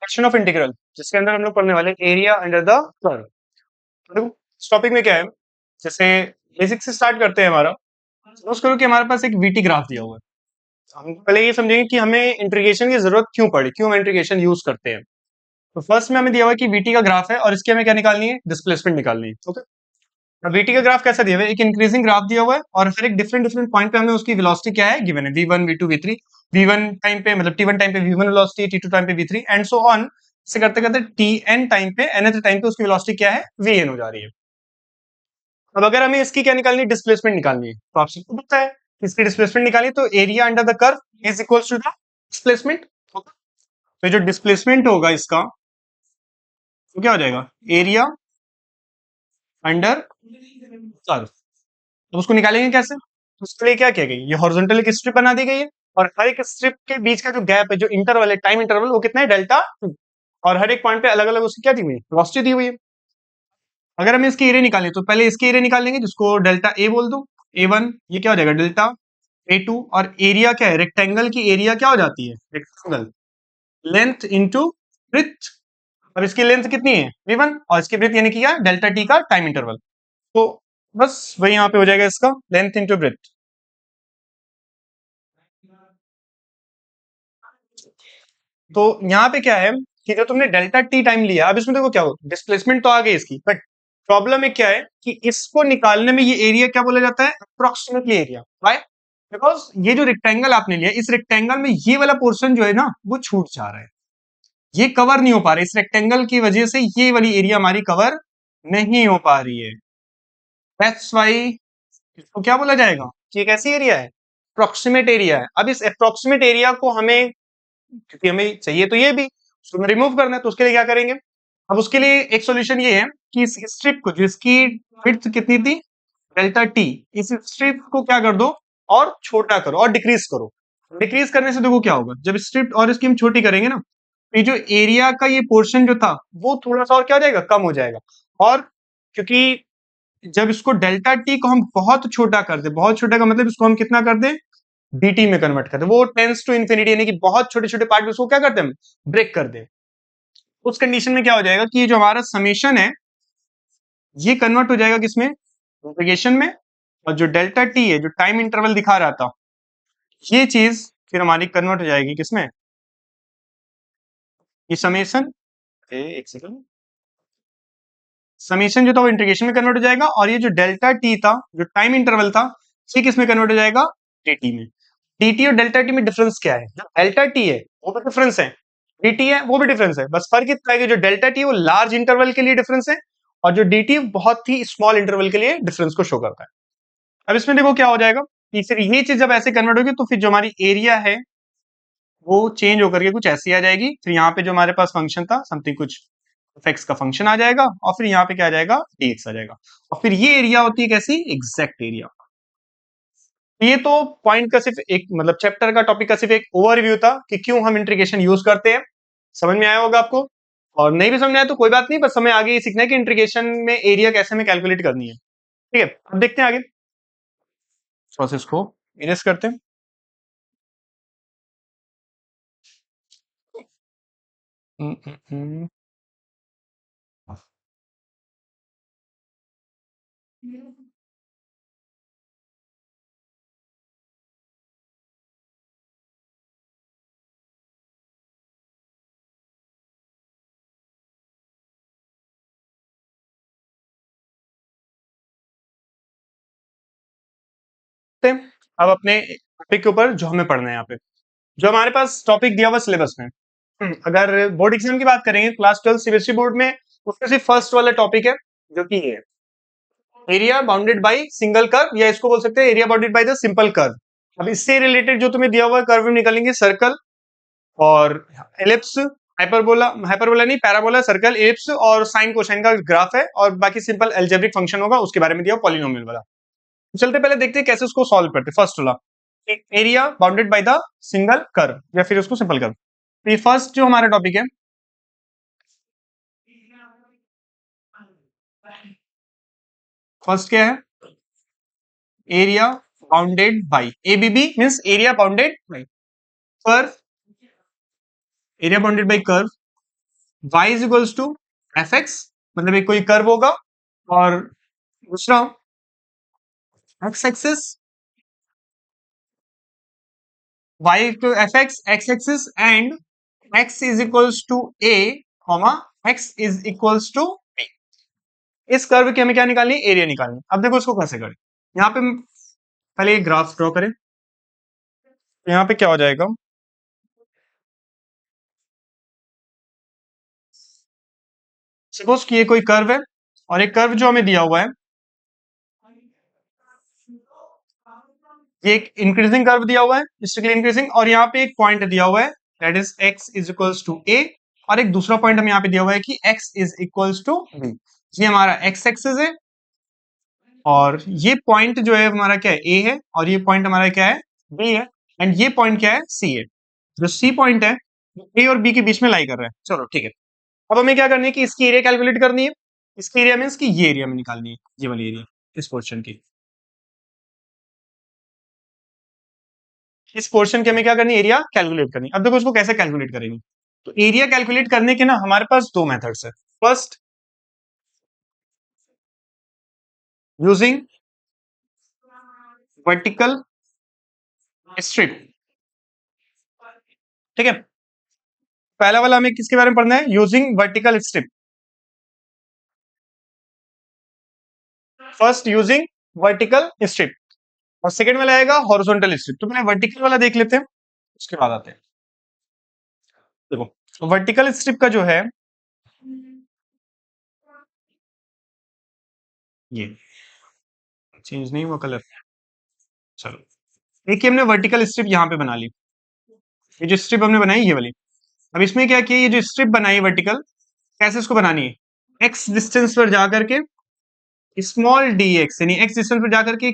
Question of integral, जिसके अंदर हम लोग पढ़ने वाले एरिया अंडर द कर्व। देखो इस टॉपिक में क्या है, जैसे बेसिक से स्टार्ट करते हैं। हमारा सपोज करो कि हमारे पास एक वीटी ग्राफ दिया हुआ है। हम पहले ये समझेंगे कि हमें इंटीग्रेशन की जरूरत क्यों पड़ी, क्यों हम इंटीग्रेशन यूज करते हैं। तो फर्स्ट में हमें दिया हुआ है कि वीटी का ग्राफ है और इसकी हमें क्या निकालनी है, डिस्प्लेसमेंट निकालनी है। ओके, अब वीटी का ग्राफ कैसा दिया हुआ है, एक इंक्रीजिंग ग्राफ दिया हुआ है और फिर एक डिफरेंट डिफरेंट पॉइंट पे हमें उसकी वेलोसिटी क्या है गिवन है, v1 v2 v3। v1 time पे मतलब t1 टाइम पे v1 वेलोसिटी, t2 टाइम पे v3 एंड सो ऑन। इसे करते करते tn टाइम पे nth टाइम पे उसकी वेलोसिटी क्या है, vn हो जा रही है। अब अगर हमें इसकी क्या निकालनी है, डिस्प्लेसमेंट निकालनी है, तो आपसे को पता है इसकी डिस्प्लेसमेंट निकालनी है, तो area under the curve is equals to the displacement. तो जो डिस्प्लेसमेंट होगा इसका, तो क्या हो जाएगा, एरिया अंडर कर्व। तो उसको निकालेंगे कैसे, तो उसके लिए क्या किया गया, ये हॉरिजॉन्टल एक स्ट्रिप बना दी गई है और हर एक स्ट्रिप के बीच का जो गैप है, जो इंटरवल है, टाइम इंटरवल, वो कितना है, डेल्टा 2। और हर एक पॉइंट पे अलग अलग उसकी क्या दी हुई है, वेलोसिटी दी हुई है। अगर हमें इसकी एरिया निकालनी है तो पहले इसकी एरिया निकाल लेंगे, जिसको डेल्टा ए बोल दो, A1। ये क्या हो जाएगा, डेल्टा A2। और एरिया क्या है, रेक्टेंगल की एरिया क्या हो जाती है, रेक्टेंगल लेंथ इंटू ब्रेथ। अब इसकी लेंथ कितनी है, V1, और इसकी ब्रेथ यानी कि क्या, डेल्टा टी का टाइम इंटरवल। तो बस वही यहाँ पे हो जाएगा, इसका लेंथ इंटू ब्रेथ। तो यहाँ पे क्या है कि जो तुमने डेल्टा टी टाइम लिया, अब इसमें देखो क्या हो, डिस्प्लेसमेंट तो आ गई इसकी, बट प्रॉब्लम में क्या है कि इसको निकालने में ये एरिया क्या बोला जाता है, अप्रोक्सीमेटली एरिया। वाई, बिकॉज ये जो रेक्टेंगल आपने लिया, इस रेक्टेंगल में ये वाला पोर्शन जो है ना, वो छूट जा रहा है, ये कवर नहीं हो पा रहा है। इस रेक्टेंगल की वजह से ये वाली एरिया हमारी कवर नहीं हो पा रही है। दैट्स वाई इसको क्या बोला जाएगा कि एक ऐसी एरिया है, अप्रोक्सीमेट एरिया है। अब इस अप्रोक्सीमेट एरिया को हमें, क्योंकि हमें चाहिए तो ये भी, उसको रिमूव करना है, तो उसके लिए क्या करेंगे। अब उसके लिए एक सॉल्यूशन ये है कि इस स्ट्रिप को, जिसकी विड्थ कितनी थी, डेल्टा टी, इस स्ट्रिप को क्या कर दो, और छोटा करो और डिक्रीज करो। डिक्रीज करने से देखो क्या होगा, जब स्ट्रिप और इसकी हम छोटी करेंगे ना, तो ये जो एरिया का ये पोर्शन जो था, वो थोड़ा सा और क्या हो जाएगा, कम हो जाएगा। और क्योंकि जब इसको डेल्टा टी को हम बहुत छोटा कर दे, बहुत छोटा का मतलब इसको हम कितना कर दें, dt में कन्वर्ट करते हैं, वो टेंस टू इन्फिनिटी, यानी कि बहुत छोटे छोटे पार्ट में उसको क्या करते हैं, हम ब्रेक कर दे। उस कंडीशन में क्या हो जाएगा कि ये जो हमारा समेशन है, ये कन्वर्ट हो जाएगा किसमें, इंटीग्रेशन में। और जो डेल्टा टी है, जो टाइम इंटरवल दिखा रहा था, ये चीज फिर हमारी कन्वर्ट हो जाएगी किसमें, ये समेशन, एक सेकंड, समेशन जो था वो इंटीग्रेशन में कन्वर्ट हो जाएगा। और ये जो डेल्टा टी था, जो टाइम इंटरवल था, ये किसमें कन्वर्ट हो जाएगा, dt में। dt और डेल्टा टी में डिफरेंस क्या है, जो डेल्टा टी है वो भी डिफरेंस है, dt है वो भी डिफरेंस है, बस फर्क इतना है कि जो डेल्टा टी वो लार्ज इंटरवल के लिए डिफरेंस है, और जो dt बहुत ही स्मॉल इंटरवल के लिए डिफरेंस को शो करता है। अब इसमें देखो क्या हो जाएगा कि फिर ये चीज जब ऐसे कन्वर्ट होगी, तो फिर जो हमारी एरिया है वो चेंज होकर के कुछ ऐसी आ जाएगी। फिर यहाँ पे जो हमारे पास फंक्शन था समथिंग, कुछ एफ का फंक्शन आ जाएगा, और फिर यहाँ पे क्या आ जाएगा, dx आ जाएगा। और फिर ये एरिया होती है कैसी, एग्जैक्ट एरिया। ये तो पॉइंट का सिर्फ एक, मतलब चैप्टर का टॉपिक का सिर्फ एक ओवरव्यू था कि क्यों हम इंटीग्रेशन यूज करते हैं। समझ में आया होगा आपको, और नहीं भी समझ में आया तो कोई बात नहीं, बस हमें आगे ये सीखना है कि इंटीग्रेशन में एरिया कैसे हमें कैलकुलेट करनी है। ठीक है, अब देखते हैं आगे प्रोसेस को इरेज करते हैं। हम्म, हम्म, हम्म। अब अपने टॉपिक के ऊपर जो हमें पढ़ना है, यहाँ पे जो हमारे पास टॉपिक दिया हुआ सिलेबस में, अगर बोर्ड एग्जाम की बात करेंगे, क्लास 12 सीबीएसई बोर्ड में, उसमें सिर्फ फर्स्ट वाला टॉपिक है, जो कि ये area bounded by single curve, या इसको बोल सकते हैं area bounded by the simple curve. अब इससे रिलेटेड जो तुम्हें दिया हुआ कर्व निकालेंगे, सर्कल और एलिप्स, हाइपरबोला, हाइपरबोला नहीं, पैराबोला, सर्कल, एलिप्स और साइन कोसाइन का ग्राफ है, और बाकी सिंपल अलजेब्रिक फंक्शन होगा, उसके बारे में दिया पॉलिनोमियल वाला। चलते पहले देखते हैं कैसे उसको सॉल्व करते। फर्स्ट वाला, area bounded by the single curve, या फिर उसको सिंपल कर्व। ये फर्स्ट जो हमारा टॉपिक है, फर्स्ट क्या है, area bounded by, ABB means area bounded by curve, area bounded by curve. y is equals to f x, मतलब एक कोई कर्व होगा, और दूसरा x axis, y to fx x axis and x is equals to a comma x is equals to b। इस curve की हमें क्या निकालनी है, एरिया निकालनी है। अब देखो इसको कैसे करें, यहाँ पे पहले एक ग्राफ ड्रॉ करें। यहाँ पे क्या हो जाएगा, सपोज कि ये कोई कर्व है और एक कर्व जो हमें दिया हुआ है ये एक इंक्रीजिंग कर्व दिया हुआ है, स्ट्रिक्टली इंक्रीजिंग, और यहाँ पे एक पॉइंट दिया हुआ है that is x is equals to a, और एक दूसरा पॉइंट हमें यहाँ पे दिया हुआ है कि x is equals to b। ये हमारा x एक्सिस है और ये पॉइंट जो है हमारा क्या है, a है, और ये पॉइंट हमारा क्या है, b है, एंड ये पॉइंट क्या है, c है। जो c पॉइंट है a और b के बीच में लाई कर रहा है। चलो ठीक है, अब हमें क्या करनी है कि इसकी एरिया कैलकुलेट करनी है। इसकी एरिया मीन्स कि ये एरिया में निकालनी है, ये वाली एरिया इस पोर्शन की। इस पोर्शन की हमें क्या करनी है, एरिया कैलकुलेट करनी है। अब देखो इसको कैसे कैलकुलेट करेंगे, तो एरिया कैलकुलेट करने के ना हमारे पास दो मेथड्स है। फर्स्ट यूजिंग वर्टिकल स्ट्रिप, ठीक है। पहला वाला हमें किसके बारे में पढ़ना है, using vertical strip. First using vertical strip और सेकंड वाला आएगा हॉरिजॉन्टल स्ट्रिप। तो पहले वर्टिकल वाला देख लेते हैं, उसके बाद आते हैं। देखो वर्टिकल स्ट्रिप का जो है ये चेंज नहीं हुआ कलर, चलो देखिए हमने वर्टिकल स्ट्रिप यहाँ पे बना ली। ये जो स्ट्रिप हमने बनाई ये वाली, अब इसमें क्या किया, ये जो स्ट्रिप बनाई वर्टिकल, कैसे इसको बनानी है, एक्स डिस्टेंस पर जाकर के स्मॉल डी एक्स, यानी एक्स डिस्टेंस पर जाकर के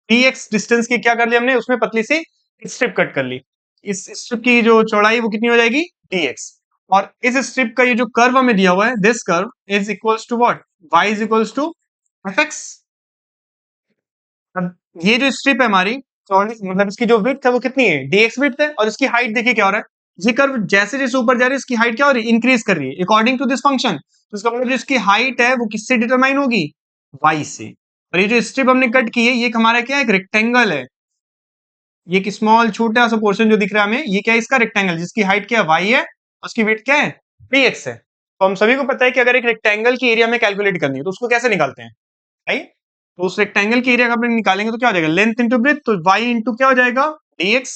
डी एक्स डिस्टेंस की क्या कर लिया हमने, उसमें पतली सी स्ट्रिप कट कर ली। इस स्ट्रिप की जो चौड़ाई वो कितनी हो जाएगी, डी एक्स। और इस स्ट्रिप का ये जो कर्व हमें दिया हुआ है, this curve is equals to what, y is equals to f x. अब ये जो स्ट्रिप है हमारी चौड़ी, मतलब इसकी जो विड्थ है वो कितनी है, dx विड्थ है, और इसकी हाइट देखिए क्या हो रहा है, ये कर्व जैसे जैसे ऊपर जा रही है इसकी हाइट क्या हो रही है, इंक्रीज कर रही है अकॉर्डिंग टू दिस फंक्शन। तो इसका मतलब जो इसकी हाइट है वो किससे डिटरमाइन होगी, y से। और ये जो स्ट्रिप हमने कट की है ये हमारा क्या है, एक रेक्टेंगल है। ये एक स्मॉल छोटा सा पोर्शन जो दिख रहा है हमें, ये क्या है, इसका रेक्टेंगल जिसकी हाइट क्या है, y है, उसकी विड्थ क्या है, dx है। तो हम सभी को पता है कि अगर एक रेक्टेंगल की एरिया में कैलकुलेट करनी है तो उसको कैसे निकालते हैं, राइट। तो उस रेक्टेंगल की एरिया का अपन निकालेंगे तो क्या हो जाएगा, लेंथ इंटू ब्रेथ, तो y इंटू क्या हो जाएगा, dx।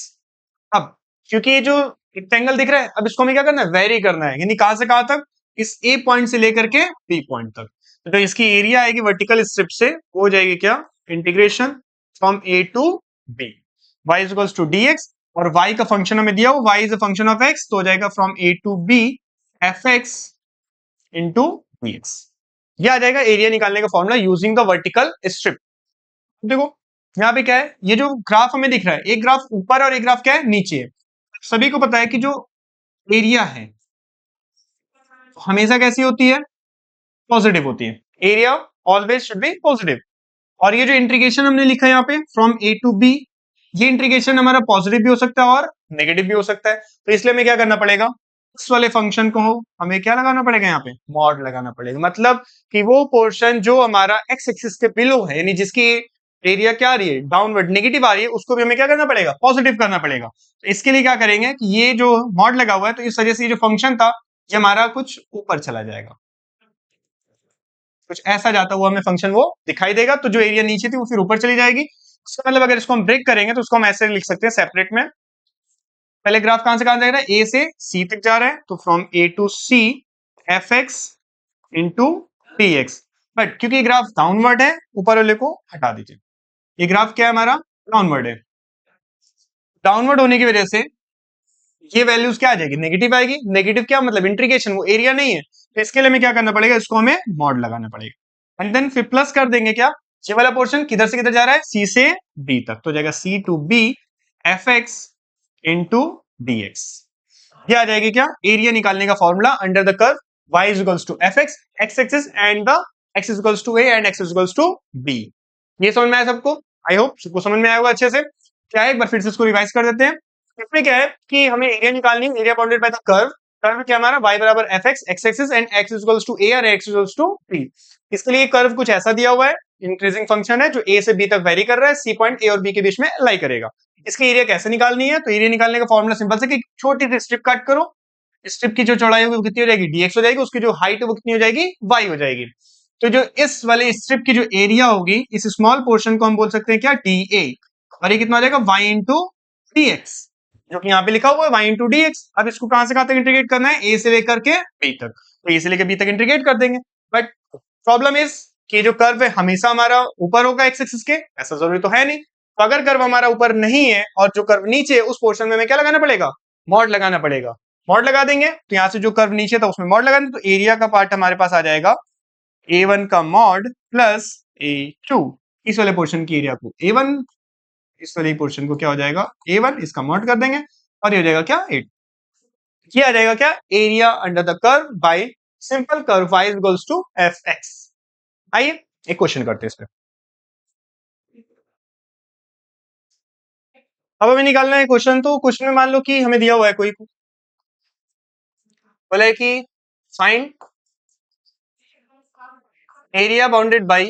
अब क्योंकि ये जो रेक्टेंगल दिख रहा है, अब इसको हमें क्या करना है, वेरी करना है, यानी कहां से कहां तक, इस a पॉइंट से लेकर के b पॉइंट तक। तो जो इसकी एरिया आएगी वर्टिकल स्ट्रिप से वो हो जाएगी क्या, integration from a to b, y is equals to dx, और y का फंक्शन हमें दिया हो, y is a function of x, तो हो जाएगा from a to b fx into dx। ये आ जाएगा एरिया निकालने का formula using the vertical strip. देखो यहाँ पे क्या है, ये जो ग्राफ हमें दिख रहा है, एक ग्राफ ऊपर और एक ग्राफ क्या है, नीचे है। सभी को पता है कि जो एरिया है हमेशा कैसी होती है, पॉजिटिव होती है। Area always should be positive. और ये जो इंटीग्रेशन हमने लिखा है यहाँ पे फ्रॉम ए टू बी, ये इंटीग्रेशन हमारा पॉजिटिव भी हो सकता है और नेगेटिव भी हो सकता है। तो इसलिए हमें क्या करना पड़ेगा, इस वाले फंक्शन को हमें क्या लगाना पड़ेगा, यहाँ पे मॉड लगाना पड़ेगा। मतलब कि वो पोर्शन जो हमारा एक्स एक्सिस के बिलो है, यानी जिसकी एरिया क्या आ रही है, डाउनवर्ड नेगेटिव आ रही है, उसको भी हमें क्या करना पड़ेगा, पॉजिटिव करना पड़ेगा। तो इसके लिए क्या करेंगे कि ये जो मॉड लगा हुआ है, तो इस वजह से ये जो फंक्शन था ये हमारा कुछ ऊपर चला जाएगा, कुछ ऐसा जाता हुआ हमें फंक्शन वो दिखाई देगा। तो जो एरिया नीचे थी वो फिर ऊपर चली जाएगी। इसका मतलब अगर इसको हम ब्रेक करेंगे तो उसको हम ऐसे लिख सकते हैं सेपरेट में। पहले ग्राफ कहां से कहां जा रहा है, ए से सी तक जा रहा है, तो from A to c f x into t x. But क्योंकि ये ग्राफ डाउनवर्ड है, ऊपर वाले को हटा दीजिए। ये ग्राफ क्या है हमारा, डाउनवर्ड है। डाउनवर्ड होने की वजह से ये वैल्यूज क्या आ जाएगी, नेगेटिव आएगी। नेगेटिव क्या मतलब, इंटीग्रेशन, वो एरिया नहीं है। तो इसके लिए हमें क्या करना पड़ेगा, इसको हमें मॉड लगाना पड़ेगा, एंड देन फिर प्लस कर देंगे क्या, ये वाला पोर्शन किधर से किधर जा रहा है, सी से बी तक, तो जाएगा C to B F x into D X. ये आ जाएगी क्या, एरिया निकालने का formula under the curve y is equals to fx, x axis and the x is equals to a and x is equals to b। ये समझ में आया सबको, आई होप सबको समझ में आया होगा अच्छे से। क्या है, एक बार फिर से इसको रिवाइज कर देते हैं। इसमें क्या है कि हमें एरिया निकालनी है, area bounded by the curve curve क्या हमारा y बराबर f x x axis and x equals to a और x इक्वल्स टू b। इसके लिए कर्व कुछ ऐसा दिया हुआ है, इंक्रीजिंग फंक्शन है जो a से b तक वेरी कर रहा है, सी पॉइंट a और b के बीच में लाई करेगा। इसकी एरिया कैसे निकालनी है? तो एरिया निकालने का फॉर्मूला सिंपल से कि छोटी सी स्ट्रिप काट करो, स्ट्रिप की जो चौड़ाई होगी वो कितनी हो जाएगी, dx हो जाएगी, उसकी जो हाइट है वो कितनी हो जाएगी, y हो जाएगी। तो जो इस वाले स्ट्रिप की जो एरिया होगी इस स्मॉल पोर्शन को हम बोल सकते हैं क्या, dA, और ये कितना हो जाएगा y इंटू dx, जो कि यहाँ पे लिखा हुआ है y इंटू dx। अब इसको कहां से कहां तक इंटीग्रेट करना है, a से लेकर के b तक, तो a से लेकर b तक इंटीग्रेट कर देंगे। बट प्रॉब्लम इज कि जो कर्व है हमेशा हमारा ऊपर होगा एक्स एक्सिस के, ऐसा जरूरी तो है नहीं। तो अगर कर्व हमारा ऊपर नहीं है और जो कर्व नीचे है उस पोर्शन में हमें क्या लगाना पड़ेगा, मॉड लगाना पड़ेगा। मॉड लगा देंगे तो यहाँ से जो कर्व नीचे था उसमें मॉड लगा देंगे, तो एरिया का पार्ट हमारे पास आ जाएगा a1 का मॉड प्लस a2, इस वाले पोर्शन की एरिया को a1, इस वाले पोर्शन को क्या हो जाएगा a1, इसका मॉड कर देंगे और ये हो जाएगा क्या 8। ये आ जाएगा क्या, area under the curve by simple curve y equals to f x. आइए एक क्वेश्चन करते हैं इस पे। अब हमें निकालना है क्वेश्चन, तो क्वेश्चन में मान लो कि हमें दिया हुआ है कोई, बोला है कि find area bounded bye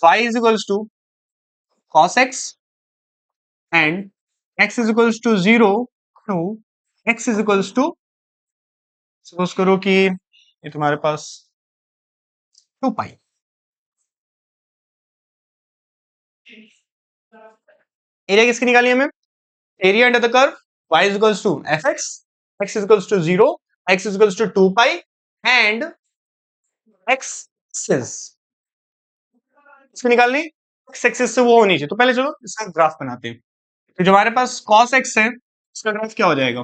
y is equals to cos x and x is equals to 0 to x is equals to, suppose करो कि ये तुम्हारे पास 2 पाई। एरिया किसकी निकाली हमें, area under the curve y is equals to fx, x is equals to 0, x is equals to 2 pi and x axis, इसको निकालनी x axis से वो होनी चाहिए। तो पहले चलो इसका ग्राफ बनाते हैं। तो जो हमारे पास cos x है इसका ग्राफ क्या हो जाएगा,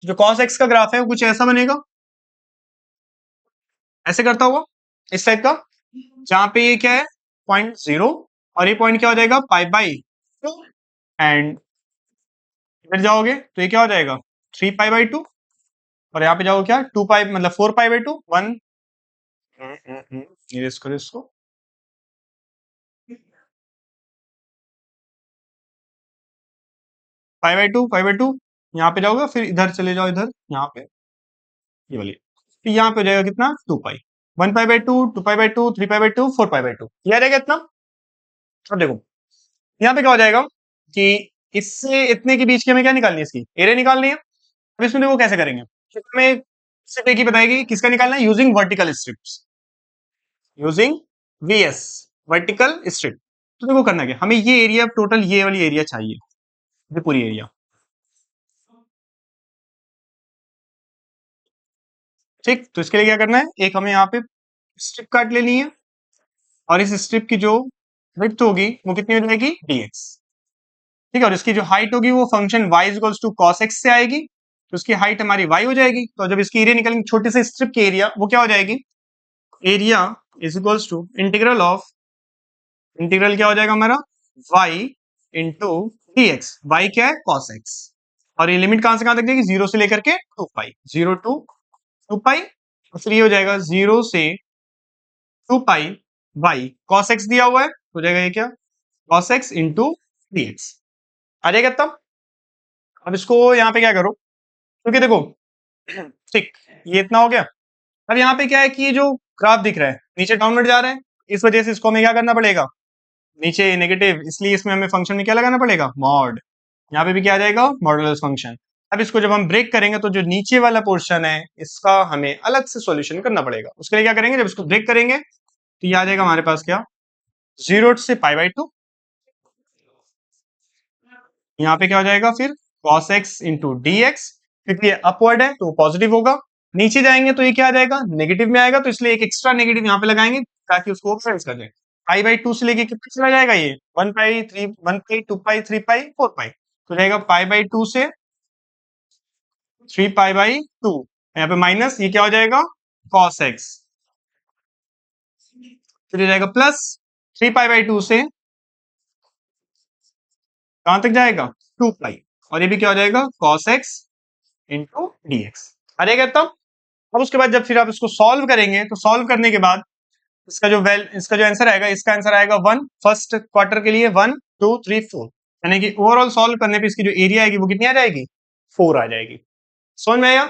जो cos x का ग्राफ है वो कुछ ऐसा बनेगा, ऐसे करता हुआ इस टाइप का, जहां पे ये क्या है 0.0 और ये पॉइंट क्या हो जाएगा पाई बाई 2, एंड इधर जाओगे तो ये क्या हो जाएगा 3 पाई बाई 2, और यहाँ पे जाओगे क्या 2 पाई मतलब 4 पाई बाई 2 1, इरेज करो इसको, पाई बाई टू, यहाँ पे जाओगे फिर इधर चले जाओ, इधर यहाँ पे ये वाली, तो यहाँ पे हो जाएगा कितना 2 पाई, 1 pi by 2, 2 pi by 2, 3 pi by 2, 4 pi by 2, ये आ जाएगा इतना। अब देखो यहाँ पे क्या हो जाएगा कि इससे इतने के बीच की हमें क्या निकालनी है, इसकी एरिया निकालनी है। अब इसमें देखो कैसे करेंगे, हमें सिर्फ एक ही बताएगी किसका निकालना है, using vertical strips, using VS vertical strip. तो देखो करना क्या, हमें ये एरिया टोटल ये वाली एरिया चाहिए, ये पूरी एरिया, ठीक। तो इसके लिए क्या करना है, एक हमें यहाँ पे स्ट्रिप काट लेनी है और इस स्ट्रिप की जो विड्थ होगी वो कितनी हो जाएगी dx, ठीक है। और इसकी जो हाइट होगी वो function y equals to cos x से आएगी, तो उसकी हाइट हमारी y हो जाएगी। तो जब इसकी एरिया निकलेंगे छोटे से स्ट्रिप की एरिया वो क्या हो जाएगी, area is equals to integral of, integral क्या हो जाएगा हमारा y इंटू dx, y क्या है cos x, और ये लिमिट कहां से कहां तक जाएगी 0 से लेकर के 2 पाई, 0 टू 2 पाई, फिर ये हो जाएगा 0 से 2 पाई y cos x दिया हुआ है, हो जाएगा ये क्या cos x इंटू dx आ जाएगा तब। अब इसको यहाँ पे क्या करो, क्योंकि देखो ठीक ये इतना हो गया। अब यहाँ पे क्या है कि ये जो ग्राफ दिख रहा है नीचे डाउनवर्ड जा रहा है, इस वजह से इसको हमें क्या करना पड़ेगा, नीचे नेगेटिव, इसलिए इसमें हमें फंक्शन में क्या लगाना पड़ेगा मॉड, यहाँ पे भी क्या आ जाएगा मॉडुलस फंक्शन। अब इसको जब हम ब्रेक करेंगे तो जो नीचे वाला पोर्शन है इसका हमें अलग से सॉल्यूशन करना पड़ेगा। उसके लिए क्या करेंगे, जब इसको ब्रेक करेंगे तो ये आ जाएगा हमारे पास क्या 0 से पाई बाई 2, यहाँ पे क्या हो जाएगा फिर cos x into D x, क्योंकि ये अपवर्ड है तो पॉजिटिव होगा, नीचे जाएंगे तो ये क्या आ जाएगा नेगेटिव में आएगा, तो इसलिए एक एक्स्ट्रा नेगेटिव यहाँ पे लगाएंगे ताकि उसको बैलेंस कर दें। पाई बाई 2 से लेके कितना चला जाएगा ये 1 पाई 3 1 पाई 2 पाई 3 पाई 4 पाई, तो जाएगा पाई बाई 2 से 3 पाई बाई 2, यहाँ पे माइनस ये क्या हो जाएगा cos x, फिर ये जाएगा प्लस 3 पाई बाई 2 से कहां तक जाएगा 2 पाई, और ये भी क्या हो जाएगा cos x into D X आ जाएगा तब। अब उसके बाद जब फिर आप इसको सॉल्व करेंगे तो सॉल्व करने के बाद इसका जो आंसर आएगा, इसका आंसर आएगा 1 फर्स्ट क्वार्टर के लिए 1 2 3 4, यानी कि ओवरऑल सॉल्व करने पे इसकी जो एरिया आएगी वो कितनी आ जाएगी, 4 आ जाएगी। समझ में आया?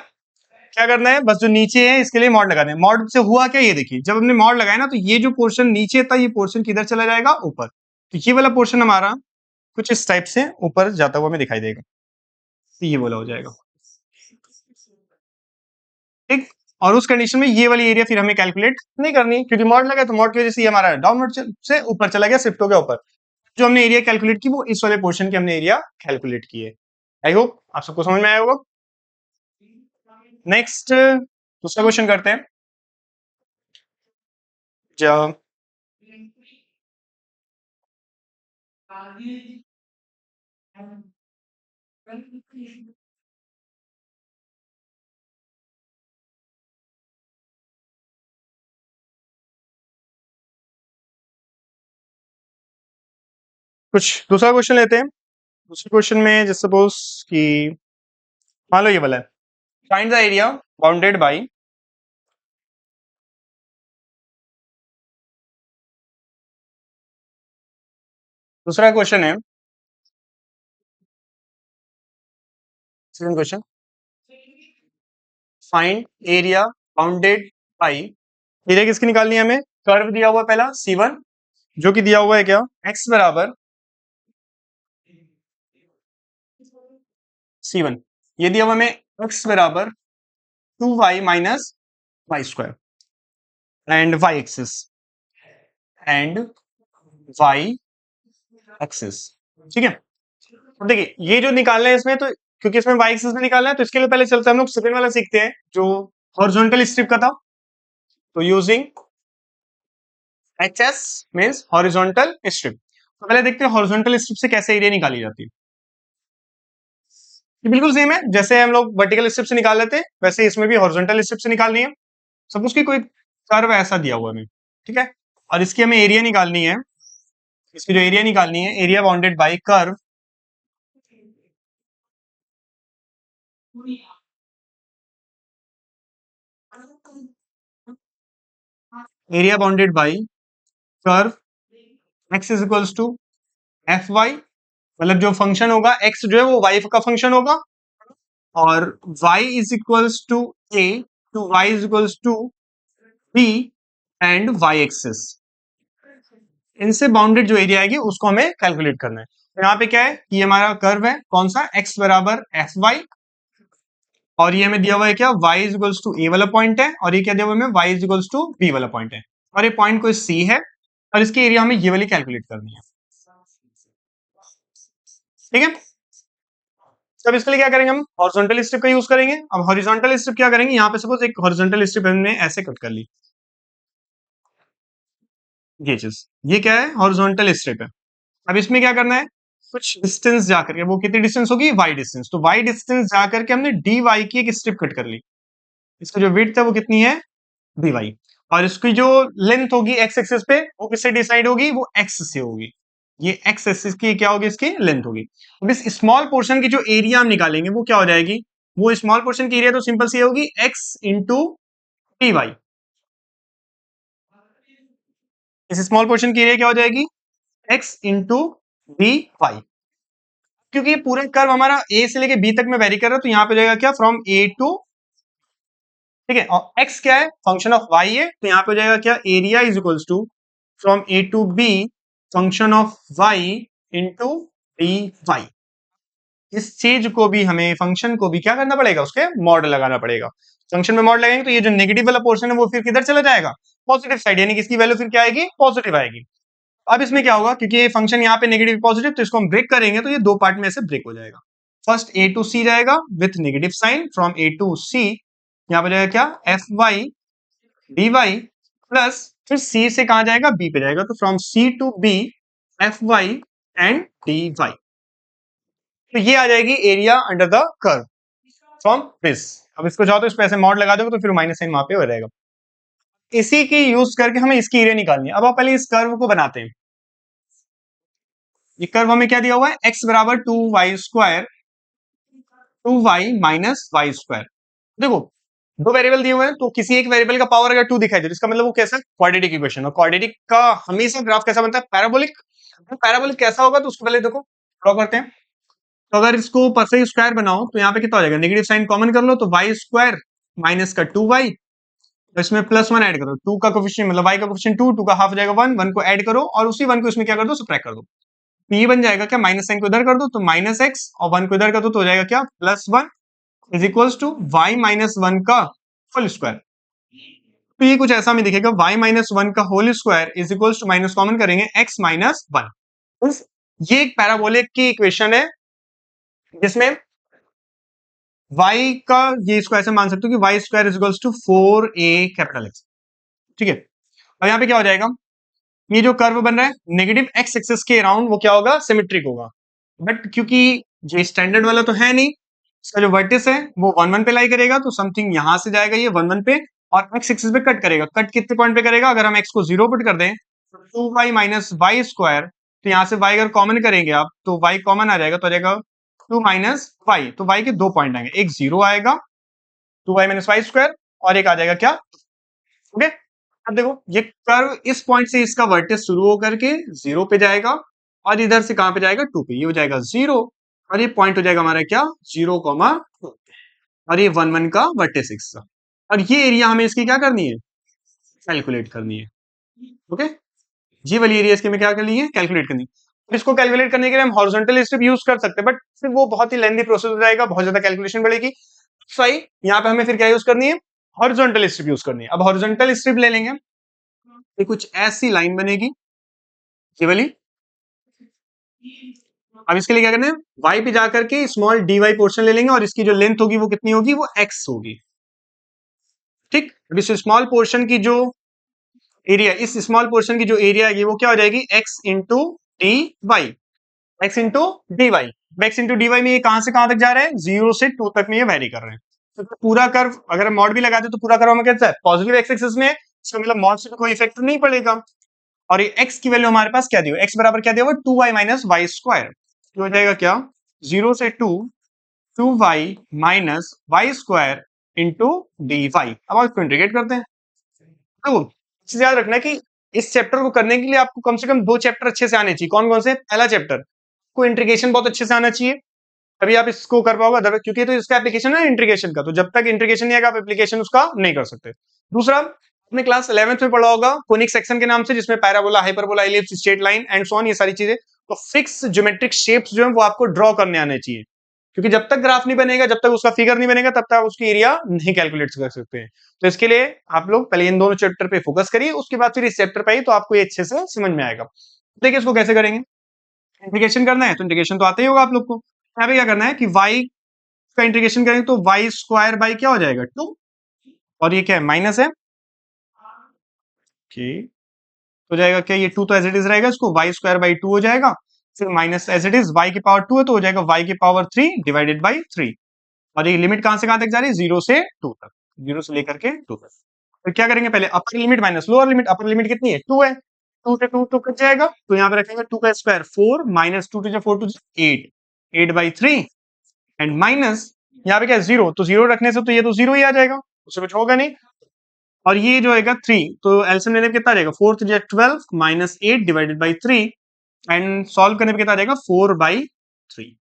क्या करना है, बस जो नीचे है इसके लिए मॉड लगाना है। मॉड से हुआ क्या, ये देखिए, जब हमने मॉड लगाया ना तो ये जो पोर्शन नीचे था ये पोर्शन किधर चला जाएगा, ऊपर। तो ये वाला पोर्शन हमारा कुछ इस टाइप से ऊपर जाता हुआ हमें दिखाई देगा, तो ये वाला हो जाएगा, ठीक। और उस कंडीशन में ये वाली एरिया फिर हमें कैलकुलेट नहीं करनी, क्योंकि मॉड लगा तो मॉड की वजह से ये हमारा डाउनवर्ड से ऊपर चला गया, शिफ्ट हो गया ऊपर। जो हमने एरिया कैलकुलेट की वो इस वाले पोर्शन की हमने एरिया कैलकुलेट की है। आई होप आप सबको समझ में आया होगा। नेक्स्ट दूसरा क्वेश्चन करते हैं। जब कुछ दूसरा क्वेश्चन लेते हैं। दूसरे क्वेश्चन में जैसे सपोज कि मान लो ये वाला है, find the area bounded bye, दूसरा क्वेश्चन है, second question, find area bounded bye. Area किसकी निकालनी है हमें, कर्व दिया हुआ है पहला C1, जो कि दिया हुआ है क्या, x बराबर C1, ये दिया हुआ हमें x बराबर 2y minus y square and y axis and y axis, ठीक है। अब देखिए ये जो निकालना है इसमें, तो क्योंकि इसमें y एक्सिस में निकालना है तो इसके लिए पहले चलते हैं हम लोग सेकंड वाला सीखते हैं जो हॉरिजॉन्टल स्ट्रिप का था। तो using HS means horizontal strip, तो पहले देखते हैं हॉरिजॉन्टल स्ट्रिप से कैसे एरिया निकाली जाती है। ये बिल्कुल सेम है, जैसे हम लोग वर्टिकल स्ट्रिप से निकाल लेते हैं वैसे इसमें भी हॉरिजॉन्टल स्ट्रिप से निकालनी है। सपोज की कोई कर्व ऐसा दिया हुआ है हमें, ठीक है, और इसकी हमें एरिया निकालनी है। इसकी जो एरिया निकालनी है, area bounded by curve, area bounded by curve x is equals to f y, मतलब जो फंक्शन होगा x जो है वो y का फंक्शन होगा, और y is equals to a to y is equals to b and y axis. इनसे बाउंडेड जो एरिया आएगी उसको हमें कैलकुलेट करना है। तो यहाँ पे क्या है कि हमारा कर्व है कौन सा, x बराबर एफ वाई, और ये हमें दिया हुआ है क्या, y इज इक्वल्स टू ए वाला पॉइंट है, और ये क्या दिया हुआ है हमें, y is equals to b वाला पॉइंट है, और ये पॉइंट कोई c है, और इसकी एरिया हमें ये वाली कैलकुलेट करनी है, ठीक है। अब इसके लिए क्या करेंगे, हम हॉरिजॉन्टल स्ट्रिप का यूज करेंगे। अब हॉरिजॉन्टल स्ट्रिप क्या करेंगे, यहाँ पे सपोज एक हॉरिजॉन्टल स्ट्रिप हमने ऐसे कट कर ली, ये चीज, ये क्या है, हॉरिजॉन्टल स्ट्रिप है। अब इसमें क्या करना है, कुछ डिस्टेंस जाकर के, वो कितनी डिस्टेंस होगी, y डिस्टेंस, तो y डिस्टेंस जाकर के हमने dy की एक स्ट्रिप कट कर ली। इसका जो विड्थ है वो कितनी है, dy, और इसकी जो लेंथ होगी x एक्सिस पे वो किससे डिसाइड होगी, वो x से होगी। ये x एक्सिस की क्या होगी, इसकी लेंथ होगी। अब इस स्मॉल पोर्शन की जो एरिया हम निकालेंगे वो क्या हो जाएगी, वो स्मॉल पोर्शन की एरिया तो सिंपल सी होगी x इंटू टी वाई। इस स्मॉल पोर्शन की एरिया क्या हो जाएगी, x इंटू डी वाई। क्योंकि ये पूरा कर्व हमारा a से लेके b तक में वेरी कर रहा है, तो यहाँ पे जाएगा क्या, फ्रॉम a टू, ठीक है, और x क्या है, फंक्शन ऑफ y है, तो यहाँ पे जाएगा क्या, area is equals to from a to b function of y into d y. इस चीज को भी हमें, फंक्शन को भी क्या करना पड़ेगा, उसके मॉड लगाना पड़ेगा। फंक्शन में मॉड लगाएंगे तो ये जो नेगेटिव वाला पोर्शन है वो फिर किधर चला जाएगा, पॉजिटिव साइड, यानी कि इसकी वैल्यू फिर क्या आएगी, पॉजिटिव आएगी। अब इसमें क्या होगा, क्योंकि ये फंक्शन यहाँ पे नेगेटिव पॉजिटिव, तो इसको हम ब्रेक करेंगे तो ये दो पार्ट में से ब्रेक हो जाएगा। फर्स्ट ए टू सी जाएगा with negative sign, from A to C, यहाँ पे जाएगा क्या, F Y D Y, plus फिर सी से कहा जाएगा, बी पे जाएगा, तो from C to B F Y and D Y. तो ये आ जाएगी area under the curve from this. अब इसको चाहो तो इस पे ऐसे मॉड लगा दोगे तो फिर माइनस साइन वहां पे हो जाएगा। इसी की यूज करके हमें इसकी एरिया निकालनी है। अब आप पहले इस कर्व को बनाते हैं। ये कर्व हमें क्या दिया हुआ है, x बराबर 2y² 2y minus y square. देखो दो वेरिएबल दिए हुए हैं, तो किसी एक वेरिएबल का पावर अगर 2 दिखाई दे, इसका मतलब वो कैसा, क्वाड्रेटिक इक्वेशन, और क्वाड्रेटिक का हमेशा ग्राफ कैसा बनता है, पैराबोलिक। पैराबोलिक कैसा होगा तो उसको पहले देखो, ड्रॉ करते हैं। तो अगर इसको परफेक्ट स्क्वायर बनाओ तो यहाँ पे कितना हो जाएगा, नेगेटिव साइन कॉमन कर लो तो वाई स्क्वायर माइनस का 2y, इसमें +1 ऐड करो, 2 का कोफिशिएंट मतलब y का कोफिशिएंट 2, 2 का हाफ हो जाएगा 1, 1 को ऐड करो और उसी 1 को इसमें क्या कर दो, सबट्रैक्ट कर दो। तो ये बन जाएगा क्या, माइनस साइन को इधर कर दो तो -x और 1 को इधर कर दो तो हो जाएगा क्या, +1 is equals to y minus 1 का होल स्क्वायर। तो ये कुछ ऐसा हमें दिखेगा, y माइनस 1 का whole square is equals to, minus common करेंगे, x माइनस 1। ये एक पैराबोलिक की इक्वेशन है जिसमें y का, ये इसको ऐसे मान सकते हो कि y square is equals to 4a capital X। ठीक है, और यहाँ पे क्या हो जाएगा, ये जो कर्व बन रहा है नेगेटिव x एक्सिस के अराउंड वो क्या होगा, सिमेट्रिक होगा। बट क्योंकि ये स्टैंडर्ड वाला तो है नहीं, इसका जो वर्टिस है वो 1 1 पे लाई करेगा, तो समथिंग यहां से जाएगा ये 1 1 पे और x एक्सिस पे कट करेगा। कट कितने पॉइंट पे करेगा, अगर हम x को 0 पुट कर दें तो 2y माइनस वाई स्क्वायर, तो यहाँ से y अगर कॉमन करेंगे आप तो y कॉमन आ जाएगा, तो आ जाएगा 2 माइनस वाई, तो y के 2 पॉइंट आएंगे, एक 0 आएगा 2y माइनस वाई स्क्वायर और एक आ जाएगा क्या, ओके। अब देखो ये कर्व इस पॉइंट से इसका वर्टेक्स शुरू होकर के 0 पे जाएगा और इधर से कहां पे जाएगा, 2 पे, ये हो जाएगा 0 और ये पॉइंट हो जाएगा हमारा क्या, 0,2 और ये 1 1 का वर्टेक्स इसका। और ये एरिया हमें इसकी क्या करनी है, कैलकुलेट करनी है, ओके। ये वाली एरिया इसके में क्या करनी है, कैलकुलेट करनी है। इसको कैलकुलेट करने के लिए हम हॉरिजॉन्टल स्ट्रिप यूज कर सकते हैं, बट फिर वो बहुत ही लेंथी प्रोसेस हो जाएगा, बहुत ज्यादा कैलकुलेशन बढ़ेगी। सही, यहाँ पे हमें फिर क्या यूज करनी है, हॉरिजॉन्टल स्ट्रिप यूज करनी है। अब हॉरिजॉन्टल स्ट्रिप ले लेंगे, ये कुछ ऐसी लाइन बनेगी ये वाली। अब इसके लिए क्या करना है, y पे जाकर के स्मॉल dy पोर्शन ले लेंगे और इसकी जो लेंथ होगी वो कितनी होगी, वो x होगी। ठीक, अब इस स्मॉल पोर्शन की जो एरिया, इस स्मॉल पोर्शन की जो एरिया है वो क्या हो जाएगी, x into d y, x into d y. x into d y में ये कहां से कहां तक जा रहा है, 0 से 2 तक में ये वेरी कर रहे हैं। तो पूरा कर्व अगर मॉड भी लगाते तो पूरा कर्व हमें कैसा है, पॉजिटिव x एक्सिस में, इसका मतलब मॉड से कोई इफेक्ट नहीं पड़ेगा। और ये x की वैल्यू हमारे पास क्या दी हुई, x बराबर क्या दिया हुआ, 2y माइनस वाई स्क्वायर, तो हो जाएगा क्या, 0 से 2 2y minus y square into d y. अब आप इसको इंटीग्रेट करते हैं। तो चीज याद रखना है कि इस चैप्टर को करने के लिए आपको कम से कम 2 चैप्टर अच्छे से आने चाहिए। कौन कौन से, पहला चैप्टर को इंटीग्रेशन बहुत अच्छे से आना चाहिए, तभी आप इसको कर पाओगे, क्योंकि तो इसका एप्लीकेशन है इंटीग्रेशन का, तो जब तक इंटीग्रेशन नहीं आएगा आप एप्लीकेशन उसका नहीं कर सकते। दूसरा, आपने क्लास 11th में पढ़ा होगा कोनिक सेक्शन के नाम से, जिसमें parabola, hyperbola, ellipse, straight line and so on, ये सारी चीजें। तो फिक्स ज्योमेट्रिक शेप्स जो है वो आपको ड्रॉ करने आने चाहिए, क्योंकि जब तक ग्राफ नहीं बनेगा, जब तक उसका फिगर नहीं बनेगा, तब तक आप उसकी एरिया नहीं कैलकुलेट कर सकते हैं। तो इसके लिए आप लोग पहले इन दोनों चैप्टर पे फोकस करिए, उसके बाद फिर इस चैप्टर पे ही तो आपको ये अच्छे से समझ में आएगा। देखिए इसको कैसे करेंगे, इंटीग्रेशन करना है तो इंटीग्रेशन तो आता ही होगा आप लोग को। यहाँ पे क्या करना है कि y का इंटीग्रेशन करेंगे तो वाई स्क्वायर बाई क्या हो जाएगा, 2, और ये क्या है, माइनस है, तो जाएगा क्या, ये 2 तो एज इट इज रहेगा, इसको वाई स्क्वायर बाई 2 हो जाएगा, फिर minus as it is y की पावर 2 है तो हो जाएगा y की पावर 3 डिवाइडेड बाई 3। और ये लिमिट कहां से कहां तक जा रही है, 0 से 2 तक, 0 से लेकर के 2 तक। तो क्या करेंगे, पहले upper limit minus lower limit. Upper limit कितनी है, 2 है, 2 से 2 तो कट जाएगा, तो यहाँ पे रखेंगे 2 का square 4 minus 2 to 4 to 8, 8 by 3 and minus यहाँ पे क्या है 0, तो 0 रखने से तो ये तो 0 ही आ जाएगा, उससे कुछ होगा नहीं। और ये जो आएगा 3, तो एलसीएम लेने पे कितना आ जाएगा, 4 3 12 minus 8 divided by 3 and solve करने पे कितना आ जाएगा, 4 बाई 3।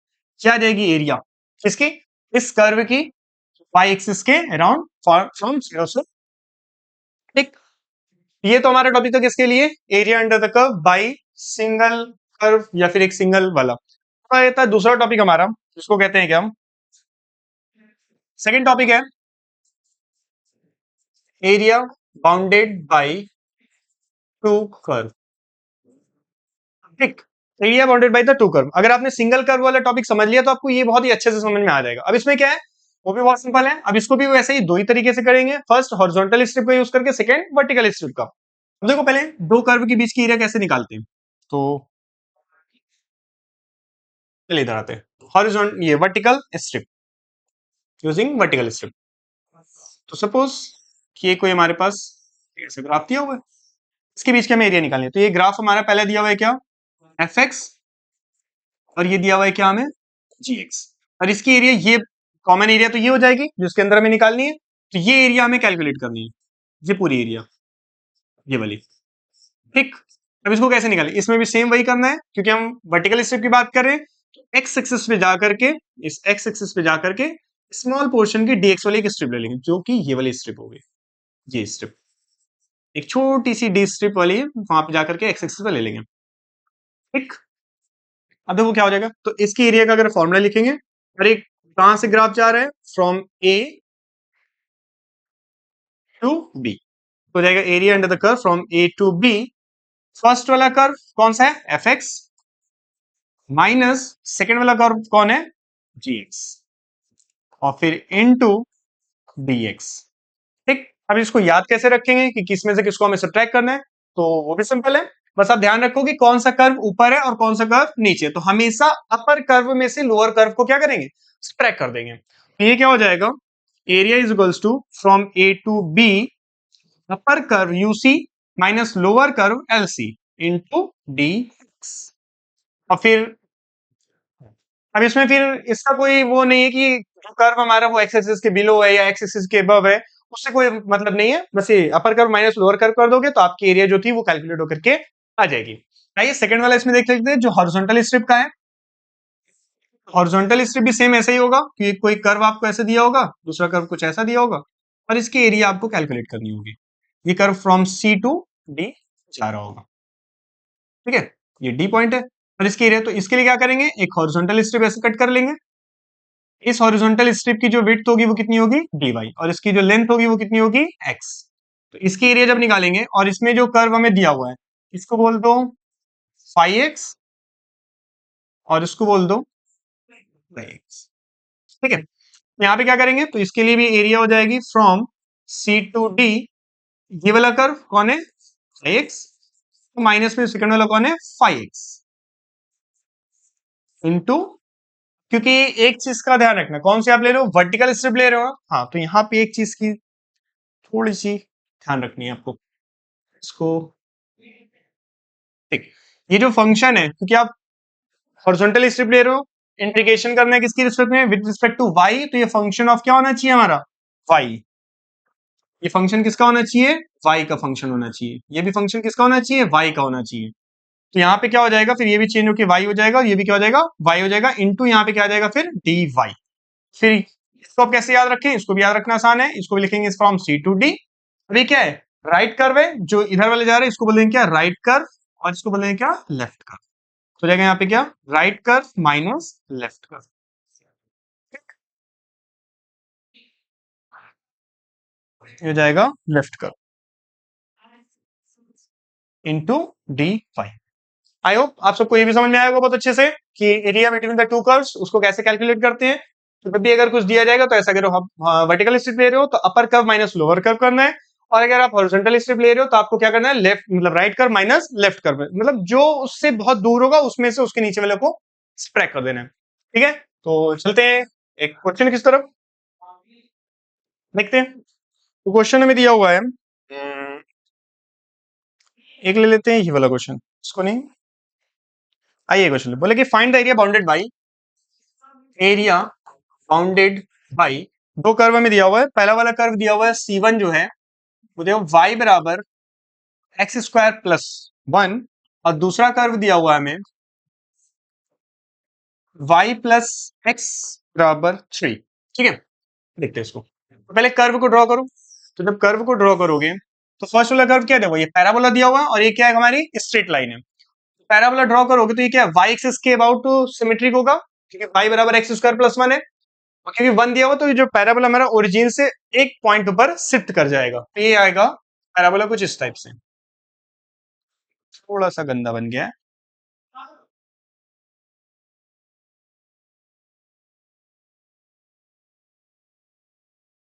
क्या आ जाएगी एरिया इसकी, इस कर्व की y एक्सिस के अराउंड फ्रॉम 0 से, ठीक। ये तो हमारा टॉपिक था किसके लिए, area under the curve by single curve या फिर एक सिंगल वाला। तो था दूसरा टॉपिक हमारा, जिसको कहते हैं क्या हम, सेकंड टॉपिक है area bounded by two curve, ठीक। Area bounded by the two curve. अगर आपने सिंगल कर्व वाला टॉपिक समझ लिया तो आपको ये बहुत ही अच्छे से समझ में आ जाएगा। अब इसमें क्या है, वो भी बहुत सिंपल है। अब इसको भी वैसे ही दो ही तरीके से करेंगे, फर्स्ट हॉरिजॉन्टल स्ट्रिप का यूज करके, सेकंड वर्टिकल स्ट्रिप का। अब देखो पहले दो कर्व के बीच की एरिया कैसे निकालते हैं, तो चलिए इधर आते हैं, हॉरिजॉन्टल ये vertical strip, using vertical strip. तो सपोज कि ये कोई हमारे पास ऐसे ग्राफ दिया हुआ है, इसके बीच का हमें एरिया निकालनी है। तो ये ग्राफ हमारा पहले दिया हुआ है क्या, एफ एक्स, और ये दिया हुआ है क्या हमें, जी एक्स। और इसकी एरिया, ये कॉमन एरिया तो ये हो जाएगी जो इसके अंदर हमें निकालनी है। तो ये एरिया हमें कैलकुलेट करनी है, ये पूरी एरिया, ये वाली, ठीक। अब इसको कैसे निकालें, इसमें भी सेम वही करना है, क्योंकि हम वर्टिकल स्ट्रिप की बात कर रहे हैं। एक्स एक्सिस पे जाकर के, इस एक्स एक्सिस पे जाकर के स्मॉल पोर्शन की डीएक्स वाली एक स्ट्रिप ले लेंगे, जो कि ये वाली स्ट्रिप होगी, ये स्ट्रिप एक छोटी सी डी स्ट्रिप वाली है, वहां पे जाकर के एक्स एक्सिस पे ले लेंगे। ठीक, अब देखो क्या हो जाएगा, तो इसकी एरिया का अगर फॉर्मूला लिखेंगे, और एक कहां से ग्राफ जा रहा है, फ्रॉम ए टू बी, हो जाएगा area under the curve from A to b. First वाला कर्व कौन सा है, एफ एक्स, माइनस सेकेंड वाला कर्व कौन है, जी एक्स, और फिर इनटू डी एक्स। ठीक, अब इसको याद कैसे रखेंगे कि किस में से किसको हमें सब्ट्रैक्ट करना है, तो वो भी सिंपल है, बस आप ध्यान रखो कि कौन सा कर्व ऊपर है और कौन सा कर्व नीचे, तो हमेशा अपर कर्व में से लोअर कर्व को क्या करेंगे, सब्ट्रैक्ट कर देंगे। तो ये क्या हो जाएगा, area is equals to from A to b upper curve UC minus lower curve LC into D x. और फिर अब इसमें फिर इसका कोई वो नहीं है कि जो कर्व हमारा वो एक्स एक्सिस के बिलो है या एक्स एक्सिस के अबव है, उससे कोई मतलब नहीं है, बस ये upper curve minus lower curve कर दोगे तो आपकी एरिया जो थी वो कैलकुलेट होकर के आ जाएगी। आइए सेकंड वाला इसमें देख लेते हैं, जो हॉरिजॉन्टल स्ट्रिप का है। हॉरिजॉन्टल स्ट्रिप भी सेम ऐसा ही होगा कि कोई कर्व आपको ऐसे दिया होगा, दूसरा कर्व कुछ ऐसा दिया होगा, और इसकी एरिया आपको कैलकुलेट करनी होगी। ये curve from C to d जा रहा होगा, ठीक है, ये डी पॉइंट है, और इसकी एरिया, तो इसके लिए क्या करेंगे, एक हॉरिजॉन्टल स्ट्रिप ऐसे कट कर लेंगे। इस हॉरिजॉन्टल स्ट्रिप की जो विड्थ होगी वो कितनी होगी, dy, और इसकी जो लेंथ होगी वो कितनी होगी, x। तो इसकी एरिया जब निकालेंगे, और इसमें जो कर्व हमें दिया हुआ है इसको बोल दो फाई एक्स, और इसको बोल दो x, ठीक है। यहाँ पे क्या करेंगे, तो इसके लिए भी एरिया हो जाएगी फ्रॉम सी टू डी, ये वाला कर्व कौन है, फाई एक्स, तो माइनस में सेकंड वाला कौन है, फाई एक्स, इंटू, क्योंकि एक चीज का ध्यान रखना, कौन सी आप ले लो, वर्टिकल स्ट्रिप ले रहे हो, हाँ, तो यहाँ पे एक चीज की थोड़ी सी ध्यान रखनी है आपको, इसको, ठीक, ये जो फंक्शन है, क्योंकि आप हॉरिजॉन्टल स्ट्रिप ले रहे हो, इंटीग्रेशन करना है किसकी रिस्पेक्ट में, विद रिस्पेक्ट टू वाई, तो ये फंक्शन ऑफ क्या होना चाहिए हमारा, वाई। ये फंक्शन किसका होना चाहिए, वाई का फंक्शन होना चाहिए, ये भी फंक्शन किसका होना चाहिए, वाई का होना चाहिए। तो यहाँ पे क्या हो जाएगा, फिर ये भी चेंज होकर वाई हो जाएगा, और ये भी क्या हो जाएगा, वाई हो जाएगा, इंटू यहाँ पे क्या आ जाएगा फिर डी वाई। फिर इसको आप कैसे याद रखें, इसको भी याद रखना आसान है, इसको भी लिखेंगे फ्रॉम सी टू डी। अभी क्या है, राइट कर्व है जो इधर वाले जा रहे हैं, इसको बोलेंगे क्या, राइट कर्व, और इसको बोलेंगे क्या, लेफ्ट कर्व। तो जाएगा यहाँ पे क्या, right curve minus left curve, ये हो जाएगा left curve into D five. I hope आप सबको ये भी समझ में आएगा बहुत अच्छे से कि area between the two curves उसको कैसे कैलकुलेट करते हैं। तो जब भी अगर कुछ दिया जाएगा तो ऐसा करो, आप वर्टिकल स्ट्रिप ले रहे हो तो upper curve minus lower curve करना है, और अगर आप हॉरिजॉन्टल स्ट्रिप ले रहे हो तो आपको क्या करना है, लेफ्ट मतलब right curve minus left curve, मतलब जो उससे बहुत दूर होगा उसमें से उसके नीचे वाले को सब्ट्रैक्ट कर देना है। ठीक है, तो चलते हैं एक क्वेश्चन किस तरफ देखते हैं। तो क्वेश्चन हमें दिया हुआ है, एक ले लेते हैं ये वाला क्वेश्चन, इसको नहीं, आइए क्वेश्चन बोले कि find the area bounded by, area bounded by, दो कर्व में दिया हुआ है, पहला वाला कर्व दिया हुआ है C1 जो है वो देखो y बराबर एक्स स्क्वायर प्लस 1, और दूसरा कर्व दिया हुआ है हमें y प्लस एक्स बराबर 3। ठीक है, देखते हैं इसको, तो पहले कर्व को ड्रॉ करो। तो जब कर्व को ड्रॉ करोगे तो फर्स्ट वाला कर्व क्या देखो, ये पैराबोला दिया हुआ है और ये क्या है, हमारी स्ट्रेट लाइन है। पैराबोला ड्रॉ करोगे तो ये क्या है, y एक्सिस के अबाउट सिमेट्रिक होगा, क्योंकि y बराबर एक्स स्क्वायर प्लस 1 है, और क्योंकि 1 दिया हुआ तो ये जो पैराबोला हमारा ओरिजिन से एक पॉइंट ऊपर शिफ्ट कर जाएगा, तो ये आएगा पैराबोला कुछ इस टाइप से, थोड़ा सा गंदा बन गया है।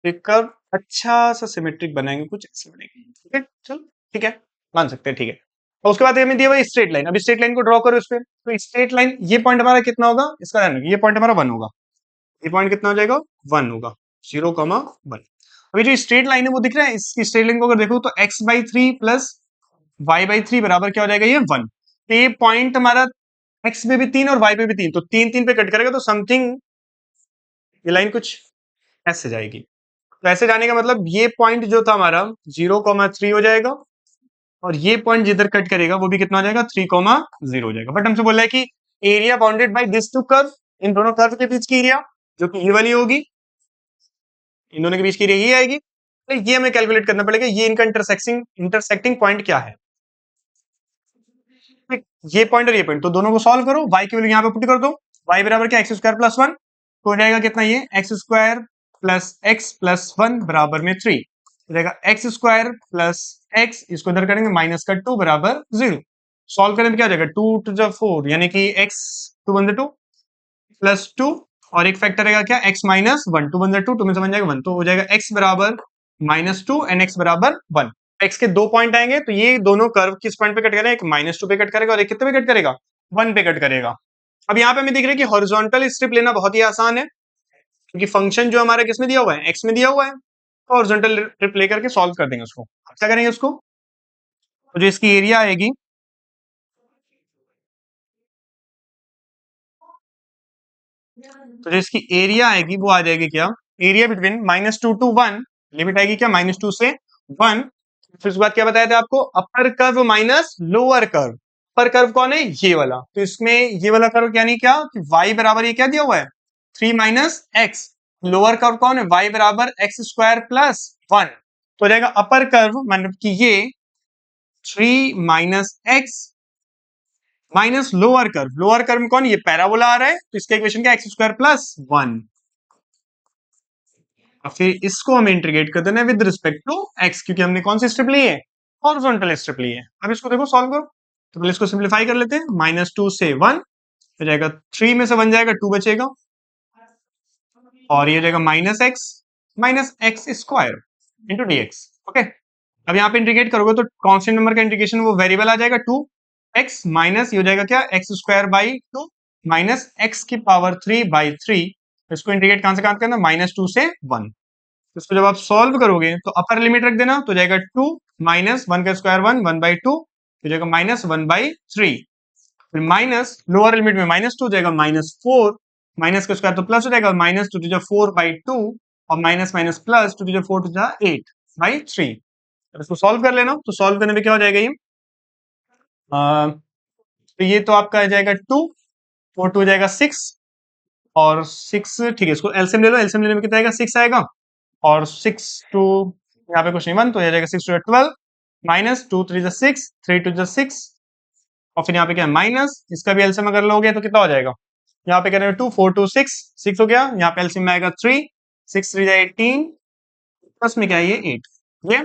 एक कर्व अच्छा सा सिमेट्रिक बनाएंगे, कुछ ऐसे बनेंगे, ठीक है, चलो ठीक है, मान सकते हैं, ठीक है। और उसके बाद हमें दिया हुआ स्ट्रेट लाइन, अभी स्ट्रेट लाइन को ड्रॉ करो इस पे, तो स्ट्रेट लाइन ये पॉइंट हमारा कितना होगा, इसका ध्यान रखिए, ये पॉइंट हमारा 1 होगा, ये पॉइंट कितना हो जाएगा, 1 होगा, 0,1। अभी जो स्ट्रेट लाइन है वो दिख रहा है, इसकी स्ट्रेट लाइन को अगर देखो तो x/3 प्लस y/3 बराबर क्या हो जाएगा, ये 1। तो ये पॉइंट हमारा x पे भी 3 और y पे भी 3, तो 3 3 पे कट करेगा, तो समथिंग ये लाइन कुछ ऐसे जाएगी। तो ऐसे जाने का मतलब ये पॉइंट जो था हमारा 0,3 हो जाएगा, और ये पॉइंट जिधर कट करेगा वो भी कितना हो जाएगा, 3,0 हो जाएगा। बट हमसे बोला है कि area bounded by this two curve, इन दोनों कर्व के बीच की एरिया जो कि ये वाली होगी, इन दोनों के बीच की एरिया ये आएगी। तो ये हमें कैलकुलेट करना पड़ेगा ये इनका इंटरसेक्टिंग पॉइंट क्या है, ये पॉइंट और ये पॉइंट। तो दोनों को सॉल्व करो, y की वैल्यू यहाँ पे पुट कर दो, y बराबर क्या x स्क्वायर प्लस 1, तो हो जाएगा कितना ये x square plus x plus 1 बराबर में 3, हो जाएगा x स्क्वायर प्लस x, इसको इधर करेंगे माइनस का 2 बराबर 0। सॉल्व करने में क्या हो जाएगा 2 टू द 4 यानी कि x 2 1 2 प्लस 2 और एक फैक्टर रहेगा क्या x माइनस 1, 2 1 2 2 में से बन जाएगा 1, तो हो जाएगा x बराबर माइनस 2 एंड x बराबर 1। x के दो पॉइंट आएंगे तो ये दोनों कर्व किस पॉइंट पे कट करेगा, एक माइनस 2 पे कट करेगा और एक कितने पे कट करेगा 1 पे कट करेगा। अब यहाँ पे हमें दिख रहा है कि हॉरिजॉन्टल स्ट्रिप लेना बहुत ही आसान है क्योंकि फंक्शन जो हमारा किसमें दिया हुआ है x में दिया हुआ है, तो हॉरिजॉन्टल स्ट्रिप लेकर के सॉल्व कर देंगे उसको। क्या करेंगे उसको, तो जो इसकी एरिया आएगी तो जो इसकी एरिया आएगी वो आ जाएगी क्या, area between minus 2 to 1, limit आएगी क्या माइनस 2 से 1। फिर उसके बाद क्या बताया था आपको, upper curve minus lower curve. Upper curve कौन है, ये वाला, तो इसमें ये वाला कर्व यानी क्या कि y बराबर ये क्या दिया हुआ है 3 माइनस एक्स, लोअर कर्व कौन है y बराबर एक्स स्क्वायर प्लस 1, तो हो जाएगा अपर कर्व मतलब कि ये 3 minus x minus lower curve में कौन, ये पैराबोला आ रहा है, तो इसका इक्वेशन क्या एक्स स्क्वायर प्लस 1। और फिर इसको हमें इंटीग्रेट कर देना है विद रिस्पेक्ट टू एक्स, क्योंकि हमने कौन सी स्ट्रिप ली है, हॉरिजॉन्टल स्ट्रिप ली है। अब इसको देखो सॉल्व करो, तो पहले इसको सिंप्लीफाई कर लेते हैं, माइनस 2 से 1 हो जाएगा, 3 में से 1 जाएगा 2 बचेगा और ये हो जाएगा minus x square into D x. Okay, अब यहाँ पे इंटीग्रेट करोगे तो कांस्टेंट नंबर का इंटीग्रेशन वो वेरिएबल आ जाएगा 2 एक्स माइनस ये हो जाएगा क्या x square by 2 minus x की पावर 3 बाई 3। इसको इंटीग्रेट कहां से कहां करना, माइनस 2 से 1। तो इसको जब आप सॉल्व करोगे तो अपर लिमिट रख देना, तो जाएगा 2 माइनस 1 का स्क्वायर 1 1 बाई 2 हो जाएगा माइनस 1 बाई 3, फिर माइनस लोअर लिमिट में माइनस 2 जाएगा माइनस 4, माइनस का स्क्वायर तो प्लस हो जाएगा माइनस 2 टू 4 बाई 2 और minus minus plus 2 to 4 to 8 by 3। इसको सॉल्व कर लेना, तो सॉल्व करने में क्या हो जाएगा ये तो ये तो आपका आ जाएगा 2 4 2 हो जाएगा 6 और 6 ठीक है, इसको एलसीएम ले लो, एलसीएम लेने में कितना आएगा 6 आएगा और 6 टू यहाँ पे कुछ नहीं 1 तो ये जाएगा 6 टू 12 माइनस 2 3 6 3 टू 6 और फिर यहाँ पे क्या है माइनस, इसका भी एलसीएम अगर लोगे तो कितना हो जाएगा, यहाँ पे कह रहे हैं 2 4 2 6 6 हो गया, यहाँ पे एलसीएम में आएगा 3 6 3 18 प्लस में क्या है ये 8, ये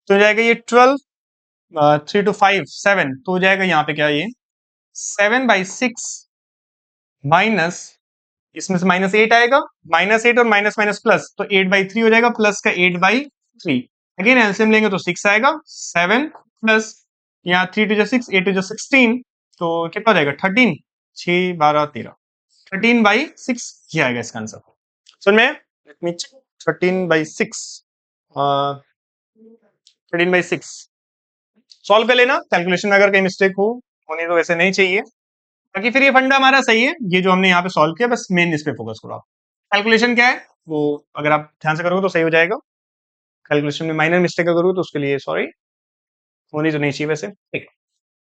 तो हो जाएगा ये 12 3 टू 5 7 तो हो जाएगा यहाँ पे क्या ये 7 बाई 6 माइनस इसमें से माइनस 8 आएगा, माइनस 8 और माइनस माइनस प्लस तो 8 बाई 3 हो जाएगा प्लस का 8 बाई 3। अगेन एलसीएम लेंगे तो 6 आएगा 7 प्लस यहाँ 3 टू 6 8 टू 16 तो कितना हो जाएगा 13 6 12 13 13 बाई 6 ये आएगा इसका आंसर। सुन में 13 बाई 6 13 बाई 6 सॉल्व कर लेना, कैलकुलेशन में अगर कहीं मिस्टेक हो होनी तो वैसे नहीं चाहिए, बाकी फिर ये फंडा हमारा सही है, ये जो हमने यहाँ पे सॉल्व किया बस मेन इस पे फोकस करो आप। कैलकुलेशन क्या है वो अगर आप ध्यान से करोगे तो सही हो जाएगा, कैलकुलेशन में माइनर मिस्टेक करोगे तो उसके लिए सॉरी होनी तो नहीं चाहिए वैसे, ठीक।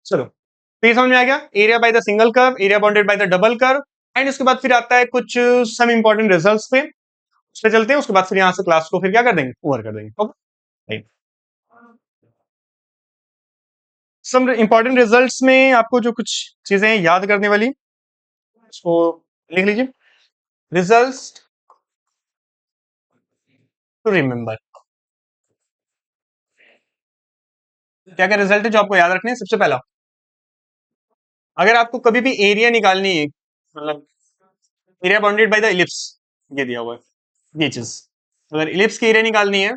चलो तो ये समझ में आ गया area by the single curve, area bounded by the double curve and उसके बाद फिर आता है कुछ सम इंपॉर्टेंट रिजल्ट्स पे, उस पे चलते हैं, उसके बाद फिर यहाँ से क्लास को फिर क्या कर देंगे ओवर कर देंगे। ओके, सम इंपॉर्टेंट रिजल्ट्स में आपको जो कुछ चीजें याद करने वाली उसको लिख लीजिए, रिजल्ट्स टू रिमेंबर। क्या क्या रिजल्ट है जो आपको याद रखने हैं, सबसे पहला अगर आपको कभी भी एरिया निकालनी है मतलब area bounded by the ellipse, ये दिया हुआ है ये चीज, अगर इलिप्स की एरिया निकालनी है,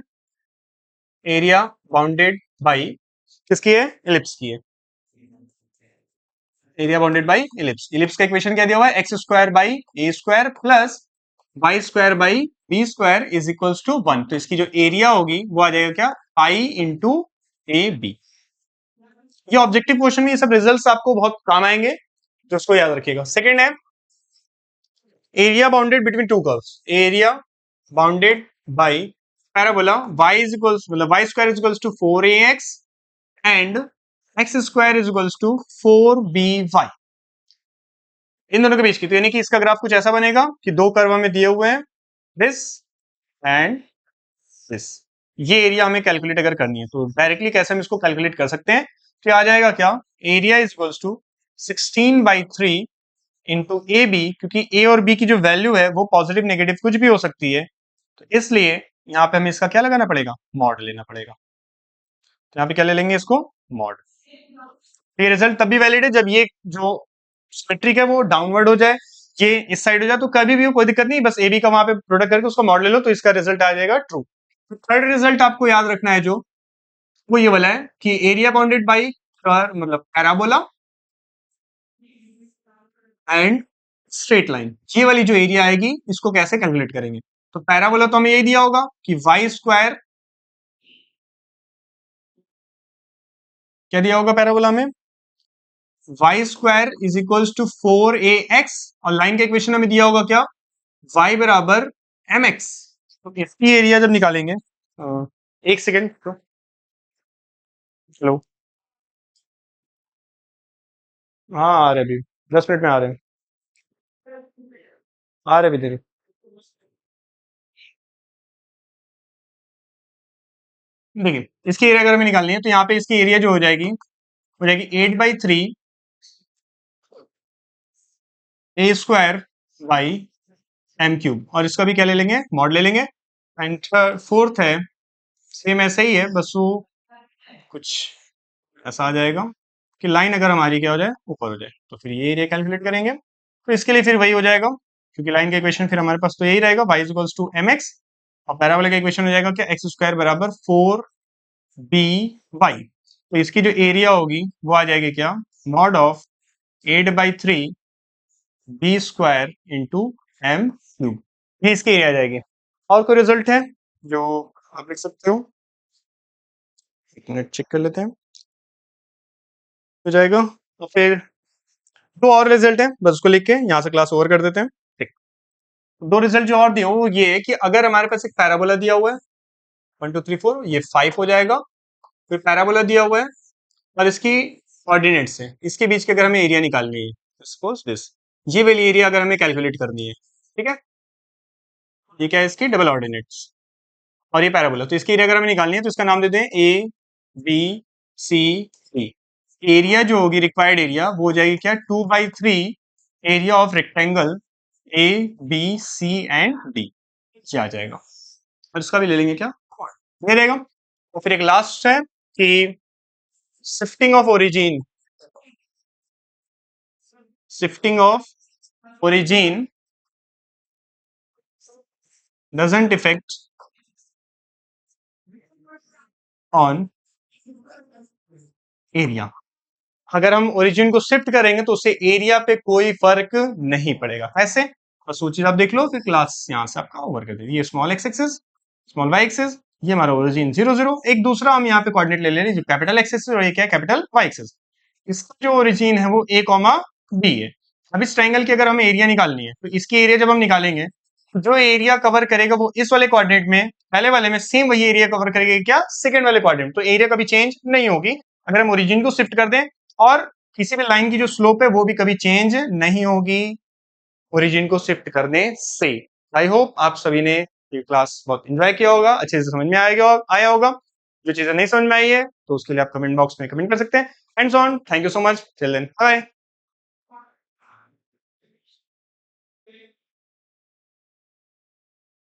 एरिया बाउंडेड बाय किसकी है इलिप्स की है, area bounded by ellipse, ellipse का इक्वेशन क्या दिया हुआ है x square by a square plus y square by b square is equals to 1, तो इसकी जो एरिया होगी वो आ जाएगा क्या पाई इंटू ए बी। ये ऑब्जेक्टिव क्वेश्चन में ये सब रिजल्ट्स आपको बहुत काम आएंगे तो उसको याद रखिएगा। सेकंड है area bounded between two curves, area bounded by parabola y is equals मतलब y square is equals to 4ax and x square is equals to 4by। इन दोनों के बीच की, तो यानी कि इसका ग्राफ कुछ ऐसा बनेगा कि दो कर्व हमें दिए हुए हैं, दिस एंड दिस। ये एरिया हमें कैलकुलेट अगर करनी है तो डायरेक्टली कैसे हम इसको कैलकुलेट कर सकते हैं, तो आ जाएगा क्या, area is equals to 16/3 into a b, क्योंकि ए और बी की जो वैल्यू है वो पॉजिटिव नेगेटिव कुछ भी हो सकती है, तो इसलिए यहाँ पे हमें इसका क्या लगाना पड़ेगा, मॉड लेना पड़ेगा। तो यहाँ पे क्या ले लेंगे इसको, मॉड। ये रिजल्ट तभी वैलिड है जब ये जो सिमेट्रिक है वो डाउनवर्ड हो जाए, ये इस साइड हो जाए, तो कभी भी कोई दिक्कत नहीं, बस ए बी का वहां पे प्रोडक्ट करके उसका मॉड ले लो, तो इसका रिजल्ट आ जाएगा ट्रू। तो थर्ड रिजल्ट आपको याद रखना है जो, वो ये वाला है कि एरिया बाउंडेड बाई मतलब पैराबोला एंड स्ट्रेट लाइन, ये वाली जो एरिया आएगी इसको कैसे कैलकुलेट करेंगे। तो पैराबोला तो हमें यही दिया होगा कि वाई स्क्वायर, क्या दिया होगा पैराबोला में, y square is equals to 4ax, और लाइन का इक्वेशन हमें दिया होगा क्या, y बराबर mx। तो इसकी एरिया जब निकालेंगे, एक सेकेंड तो, चलो, हाँ आ रहे अभी, 10 मिनट में आ रहे हैं, आ रहे अभी तेरे। देखिए इसकी एरिया अगर हमें निकालनी है तो यहाँ पे इसकी एरिया जो हो जाएगी 8/3 ए स्क्वायर बाई एम क्यूब, और इसका भी क्या ले लेंगे, मॉड ले लेंगे। एंड फोर्थ है, सेम ऐसे ही है, बस वो कुछ ऐसा आ जाएगा कि लाइन अगर हमारी क्या हो जाए, ऊपर हो जाए, तो फिर ये एरिया कैलकुलेट करेंगे। तो इसके लिए फिर वही हो जाएगा, क्योंकि लाइन का इक्वेशन फिर हमारे पास तो यही रहेगा, y equals to m x, और पैराबोला का इक्वेशन हो जाएगा क्या, एक्स स्क्वायर बराबर 4by। तो इसकी जो एरिया होगी वो आ जाएगी क्या, mod of 8/3 b square into m cube, ये इसकी एरिया आ जाएगी। और कोई रिजल्ट है जो आप लिख सकते हो, एक मिनट चेक कर लेते हैं, हो जाएगा। तो फिर दो और रिजल्ट है, बस उसको लिख के यहाँ से क्लास ओवर कर देते हैं। ठीक, दो रिजल्ट जो और दिए वो ये है कि अगर हमारे पास एक पैराबोला दिया हुआ है 1 2 3 4, ये 5 हो जाएगा। फिर पैराबोला दिया हुआ है और इसकी ऑर्डिनेट्स है, इसके बीच की अगर हमें एरिया निकालनी है, सपोज दिस, ये वाली एरिया अगर हमें कैलकुलेट करनी है, ठीक है, ये क्या है, इसकी डबल ऑर्डिनेट्स, और ये पैराबोला, तो इसकी एरिया अगर हमें निकालनी है तो इसका नाम देते हैं A B C D. Area जो होगी रिक्वायर्ड एरिया वो हो जाएगी क्या, 2/3 area of rectangle A B C and D, ये आ जाएगा। और इसका भी ले लेंगे क्या, ये रहेगा। तो फिर एक लास्ट है कि shifting of origin, shifting of origin doesn't affect on area. अगर हम ओरिजिन को शिफ्ट करेंगे तो उससे एरिया पे कोई फर्क नहीं पड़ेगा। ऐसे बस वो चीज आप देख लो, फिर क्लास यहाँ से आपका ओवर कर देगी। ये small x axis, small y axis, ये हमारा ओरिजिन 0 0। एक दूसरा हम यहाँ पे कोऑर्डिनेट ले लेंगे, कैपिटल एक्स एक्सिस, और ये क्या है, कैपिटल वाई एक्सिस। इसका जो ओरिजिन है वो a कॉमा बी है। अब इस ट्राइंगल की अगर हमें एरिया निकालनी है तो इसकी एरिया जब हम निकालेंगे तो जो एरिया कवर करेगा वो इस वाले कोऑर्डिनेट में, पहले वाले में सेम वही एरिया कवर करेगा क्या, सेकंड वाले कोऑर्डिनेट, तो एरिया कभी चेंज नहीं होगी अगर हम ओरिजिन को शिफ्ट कर दें। और किसी भी लाइन की जो स्लोप है वो भी कभी चेंज नहीं होगी ओरिजिन को शिफ्ट करने से। आई होप आप सभी ने ये क्लास बहुत एंजॉय किया होगा, अच्छे से समझ में आया होगा। जो चीजें नहीं समझ में आई है तो उसके लिए आप कमेंट बॉक्स में कमेंट कर सकते हैं। And so on, thank you so much, till then bye.